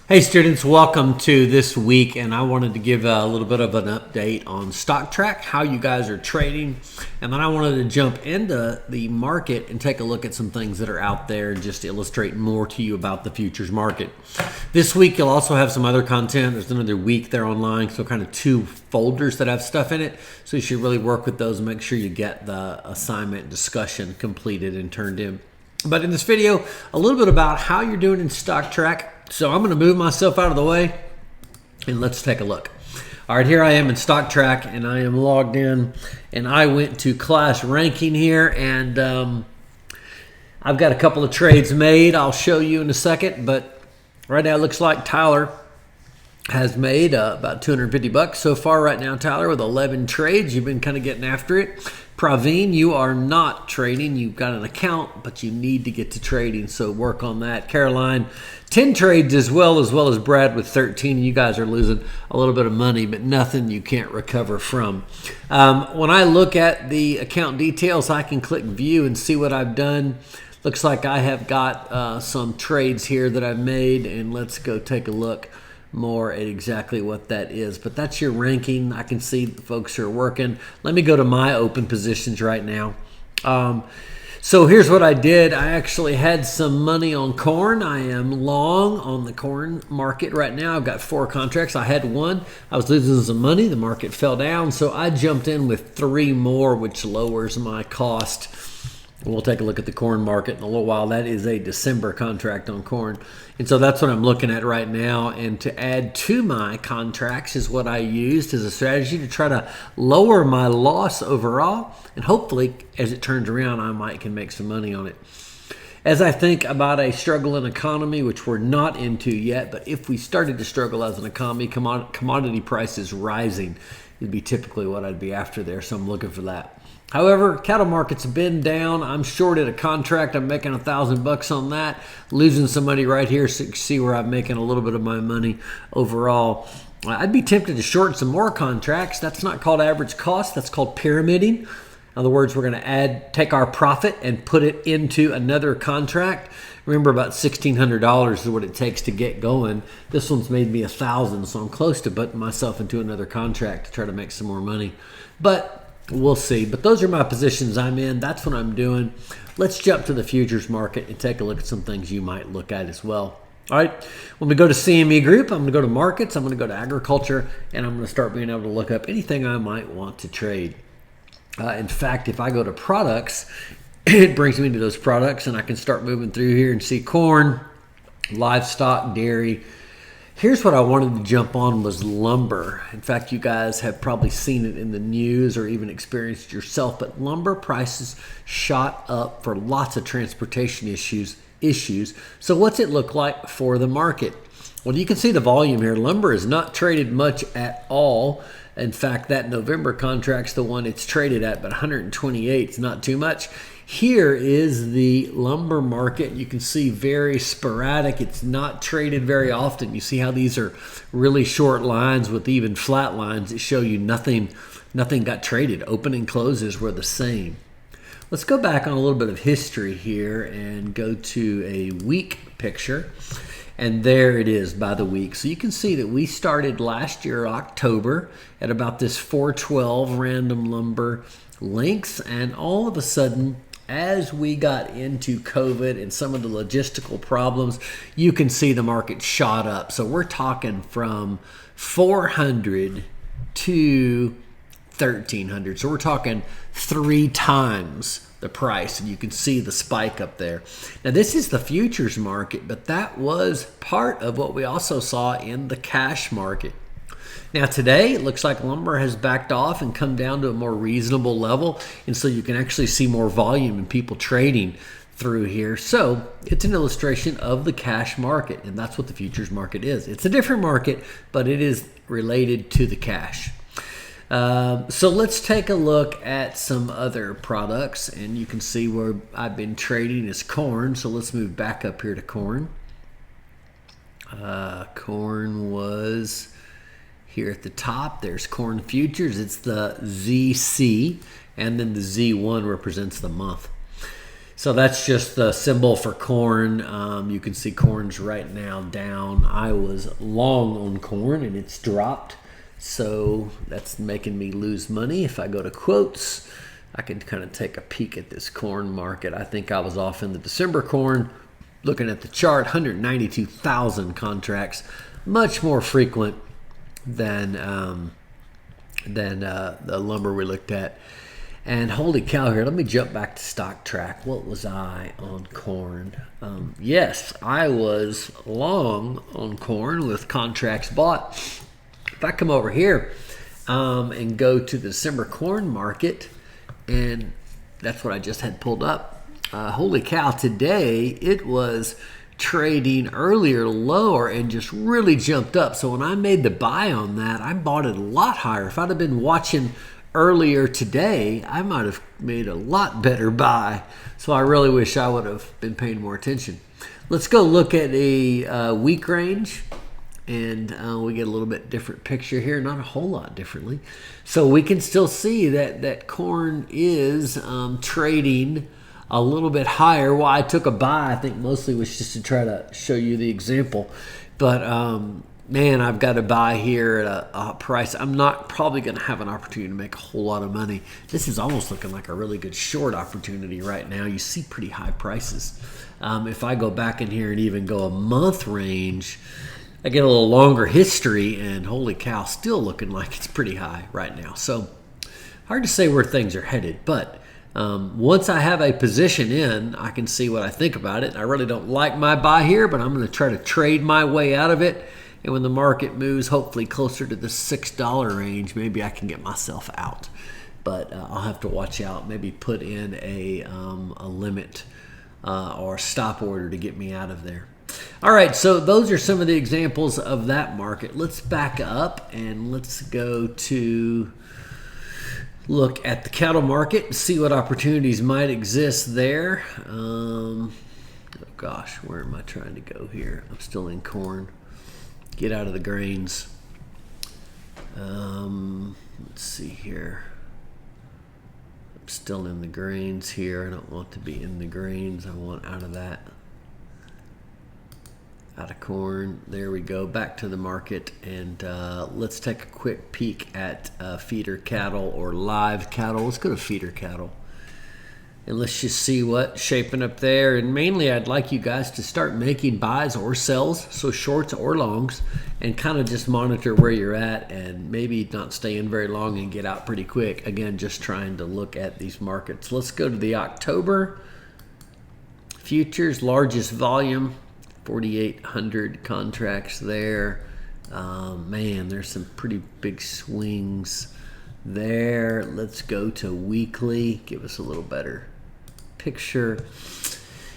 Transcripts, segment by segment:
Hey students, welcome to this week, and I wanted to give a little bit of an update on stock track, how you guys are trading, and then I wanted to jump into the market and take a look at some things that are out there and just illustrate more to you about the futures market. This week you'll also have some other content. There's another week there online, so kind of two folders that have stuff in it, so you should really work with those and make sure you get the assignment discussion completed and turned in. But in this video, a little bit about how you're doing in stock track. So I'm going to move myself out of the way and let's take a look. All right, here I am in stock track and I am logged in, and I went to class ranking here, and I've got a couple of trades made. I'll show you in a second, but right now it looks like Tyler has made about 250 bucks so far right now. Tyler, with 11 trades, you've been kind of getting after it. Praveen, you are not trading. You've got an account, but you need to get to trading, so work on that. Caroline, 10 trades as well as Brad with 13. You guys are losing a little bit of money, but nothing you can't recover from. When I look at the account details, I can click view and see what I've done. Looks like I have got some trades here that I've made, and let's go take a look more at exactly what that is. But that's your ranking. I can see the folks who are working. Let me go to my open positions right now. So here's what I did. I actually had some money on corn. I am long on the corn market right now. I've got 4 contracts. I had one. I was losing some money. The market fell down, so I jumped in with 3 more, which lowers my cost. We'll take a look at the corn market in a little while. That is a December contract on corn. And so that's what I'm looking at right now. And to add to my contracts is what I used as a strategy to try to lower my loss overall. And hopefully, as it turns around, I can make some money on it. As I think about a struggling economy, which we're not into yet, but if we started to struggle as an economy, commodity prices rising would be typically what I'd be after there. So I'm looking for that. However, cattle market's been down. I'm shorted a contract. I'm making $1,000 on that. Losing some money right here, so you can see where I'm making a little bit of my money overall. I'd be tempted to short some more contracts. That's not called average cost. That's called pyramiding. In other words, we're going to take our profit and put it into another contract. Remember, about $1,600 is what it takes to get going. This one's made me $1,000, so I'm close to putting myself into another contract to try to make some more money. But we'll see. But those are my positions I'm in. That's what I'm doing. Let's jump to the futures market and take a look at some things you might look at as well. All right. When we go to CME Group, I'm going to go to markets. I'm going to go to agriculture, and I'm going to start being able to look up anything I might want to trade. In fact, if I go to products, it brings me to those products, and I can start moving through here and see corn, livestock, dairy. Here's what I wanted to jump on was lumber. In fact, you guys have probably seen it in the news or even experienced it yourself, but lumber prices shot up for lots of transportation issues. So what's it look like for the market? Well, you can see the volume here. Lumber is not traded much at all. In fact, that November contract's the one it's traded at, but 128 is not too much. Here is the lumber market. You can see very sporadic. It's not traded very often. You see how these are really short lines with even flat lines that show you nothing got traded. Open and closes were the same. Let's go back on a little bit of history here and go to a week picture. And there it is by the week. So you can see that we started last year, October, at about this 412 random lumber lengths. And all of a sudden, as we got into COVID and some of the logistical problems, you can see the market shot up. So we're talking from 400 to 1,300. So we're talking 3 times the price, and you can see the spike up there. Now this is the futures market, but that was part of what we also saw in the cash market. Now today it looks like lumber has backed off and come down to a more reasonable level, and so you can actually see more volume and people trading through here. So it's an illustration of the cash market, and that's what the futures market is. It's a different market, but it is related to the cash. So let's take a look at some other products, and you can see where I've been trading is corn. So let's move back up here to corn. Corn was here at the top. There's corn futures. It's the ZC, and then the Z1 represents the month. So that's just the symbol for corn. You can see corn's right now down. I was long on corn and it's dropped. So that's making me lose money. If I go to quotes, I can kind of take a peek at this corn market. I think I was off in the December corn. Looking at the chart, 192,000 contracts, much more frequent than the lumber we looked at. And holy cow here, let me jump back to stock track. What was I on corn? Yes, I was long on corn with contracts bought. If I come over here and go to the December corn market, and that's what I just had pulled up. Holy cow, today it was trading earlier lower and just really jumped up. So when I made the buy on that, I bought it a lot higher. If I'd have been watching earlier today, I might have made a lot better buy. So I really wish I would have been paying more attention. Let's go look at a week range, and we get a little bit different picture here, not a whole lot differently. So we can still see that corn is trading a little bit higher. Well, I took a buy, I think mostly was just to try to show you the example. But man, I've got to buy here at a price. I'm not probably going to have an opportunity to make a whole lot of money. This is almost looking like a really good short opportunity right now. You see pretty high prices. If I go back in here and even go a month range, I get a little longer history, and holy cow, still looking like it's pretty high right now. So hard to say where things are headed, but once I have a position in, I can see what I think about it. I really don't like my buy here, but I'm going to try to trade my way out of it. And when the market moves, hopefully closer to the $6 range, maybe I can get myself out. But I'll have to watch out. Maybe put in a limit or stop order to get me out of there. All right, so those are some of the examples of that market. Let's back up and let's go to look at the cattle market and see what opportunities might exist there. Oh gosh, where am I trying to go here? I'm still in corn. Get out of the grains. Let's see here. I'm still in the grains here. I don't want to be in the grains. I want out of that. Out of corn. There we go. Back to the market, and let's take a quick peek at feeder cattle or live cattle. Let's go to feeder cattle, and let's just see what's shaping up there. And mainly, I'd like you guys to start making buys or sells, so shorts or longs, and kind of just monitor where you're at, and maybe not stay in very long and get out pretty quick. Again, just trying to look at these markets. Let's go to the October futures, largest volume. 4,800 contracts there. Man, there's some pretty big swings there. Let's go to weekly, give us a little better picture.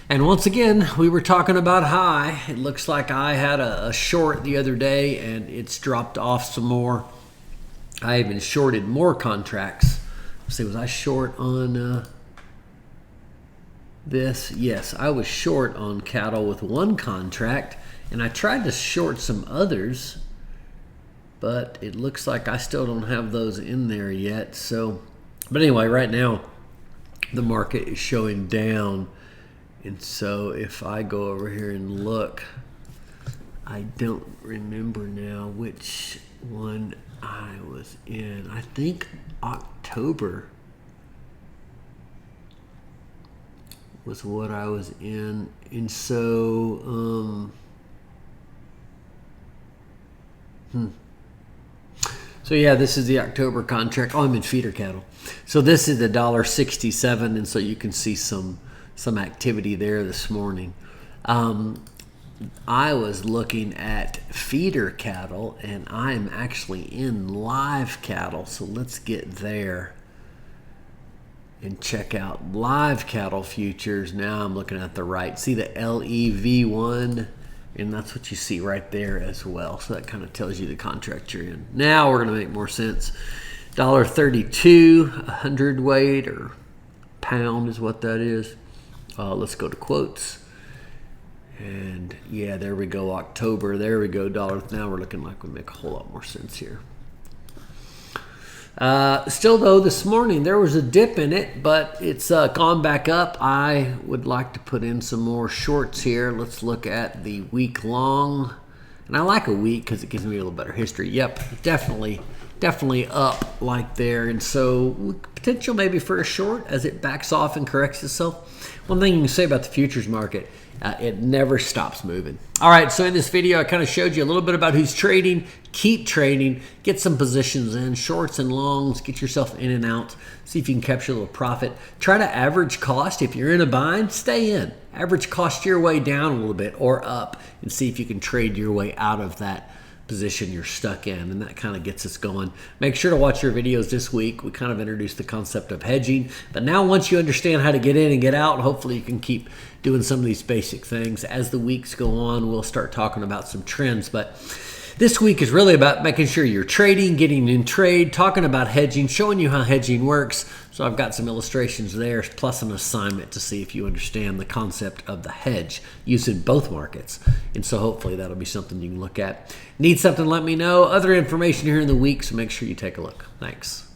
And once again, we were talking about high. It looks like I had a short the other day and it's dropped off some more. I even shorted more contracts. Let's see, was I short on this? Yes, I was short on cattle with one contract, and I tried to short some others, but it looks like I still don't have those in there yet. So, but anyway, right now the market is showing down, and so if I go over here and look, I don't remember now which one I was in. I think October was what I was in, and so so yeah, this is the October contract. Oh, I'm in feeder cattle, so this is the $1.67, and so you can see some activity there this morning. I was looking at feeder cattle, and I'm actually in live cattle, so let's get there and check out live cattle futures. Now I'm looking at the right. See the LEV1, and that's what you see right there as well. So that kind of tells you the contract you're in. Now we're going to make more sense. $1.32, 100 weight or pound is what that is. Let's go to quotes. And yeah, there we go. October. There we go. Dollar. Now we're looking like we make a whole lot more sense here. Still though, this morning there was a dip in it, but it's gone back up. I would like to put in some more shorts here. Let's look at the week long. And I like a week because it gives me a little better history. Yep, definitely up like there. And so potential maybe for a short as it backs off and corrects itself. One thing you can say about the futures market, it never stops moving. All right, so in this video, I kind of showed you a little bit about who's trading. Keep trading, get some positions in, shorts and longs, get yourself in and out, see if you can capture a little profit. Try to average cost. If you're in a bind, stay in. Average cost your way down a little bit or up and see if you can trade your way out of that position you're stuck in, and that kind of gets us going. Make sure to watch your videos this week. We kind of introduced the concept of hedging, but now once you understand how to get in and get out, hopefully you can keep doing some of these basic things. As the weeks go on, we'll start talking about some trends, but this week is really about making sure you're trading, getting in trade, talking about hedging, showing you how hedging works. So I've got some illustrations there, plus an assignment to see if you understand the concept of the hedge used in both markets. And so hopefully that'll be something you can look at. Need something, let me know. Other information here in the week, so make sure you take a look. Thanks.